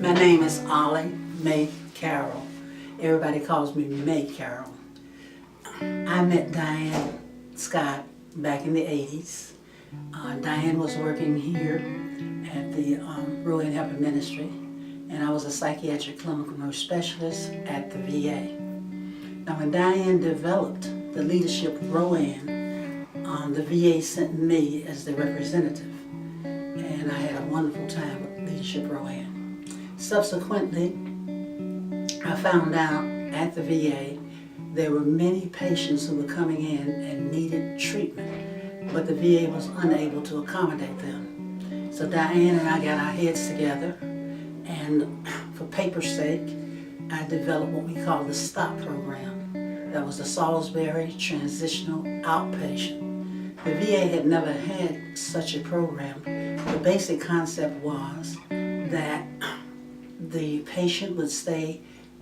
My name is Ollie Mae Carroll. Everybody calls me Mae Carroll. I met Diane Scott back in the 80s. Diane was working here at the Rowan Ministry, and I was a psychiatric clinical nurse specialist at the VA. Now when Diane developed the leadership Rowan, the VA sent me as the representative, and I had a wonderful time with leadership Rowan. Subsequently, I found out at the VA there were many patients who were coming in and needed treatment, but the VA was unable to accommodate them. So Diane and I got our heads together, and for paper's sake, I developed what we call the STOP program. That was the Salisbury Transitional Outpatient. The VA had never had such a program. The basic concept was that the patient would stay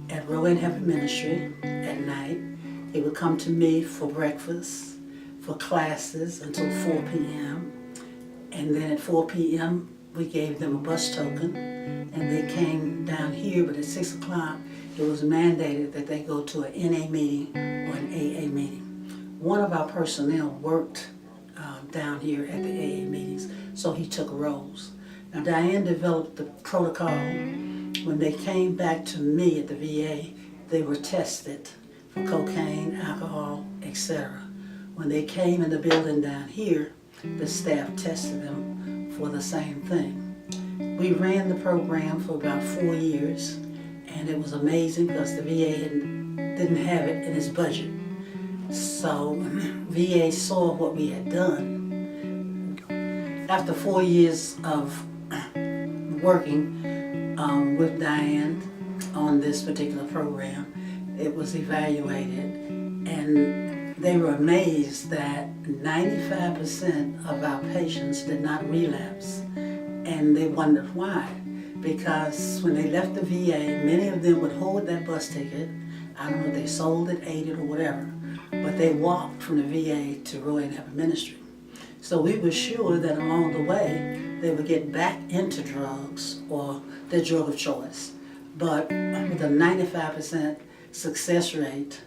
at Rowan Ministry at night. He would come to me for breakfast, for classes until 4 p.m. And then at 4 p.m. we gave them a bus token, and they came down here, but at 6 o'clock it was mandated that they go to an NA meeting or an AA meeting. One of our personnel worked down here at the AA meetings, so he took roles. Now Diane developed the protocol. When they came back to me at the VA, they were tested for cocaine, alcohol, etc. When they came in the building down here, the staff tested them for the same thing. We ran the program for about 4 years, and it was amazing because the VA didn't have it in its budget. So VA saw what we had done. After 4 years of working with Diane on this particular program, it was evaluated, and they were amazed that 95% of our patients did not relapse, and they wondered why. Because when they left the VA, many of them would hold that bus ticket. I don't know if they sold it, ate it, or whatever, but they walked from the VA to Rowan Ministry. So we were sure that along the way they would get back into drugs or their drug of choice. But with a 95% success rate,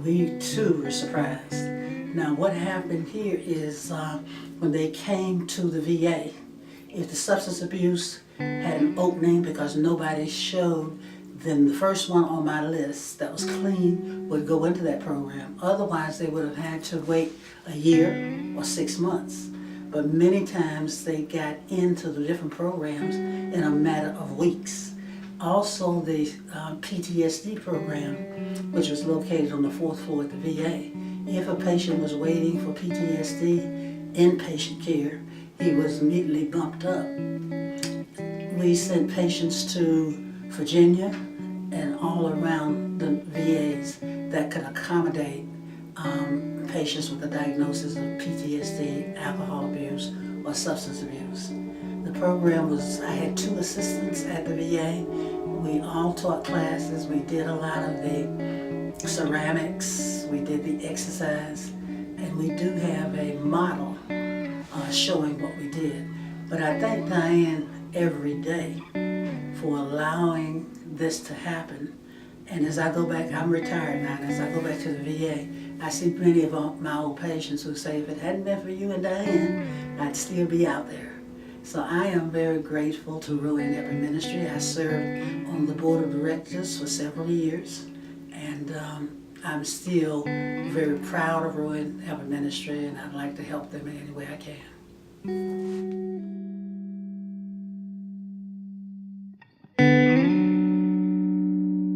we too were surprised. Now what happened here is when they came to the VA, if the substance abuse had an opening because nobody showed, then the first one on my list that was clean would go into that program. Otherwise, they would have had to wait a year or 6 months. But many times they got into the different programs in a matter of weeks. Also, the PTSD program, which was located on the 4th floor at the VA, if a patient was waiting for PTSD inpatient care, he was immediately bumped up. We sent patients to Virginia and all around the VAs that could accommodate patients with a diagnosis of PTSD, alcohol abuse, or substance abuse. The program was, I had 2 assistants at the VA. We all taught classes. We did a lot of the ceramics. We did the exercise. And we do have a model showing what we did. But I thank Diane every day for allowing this to happen. And as I go back, I'm retired now, and as I go back to the VA, I see many of my old patients who say, if it hadn't been for you and Diane, I'd still be out there. So I am very grateful to Rowan Ministry. I served on the board of directors for several years, and I'm still very proud of Rowan Ministry, and I'd like to help them in any way I can.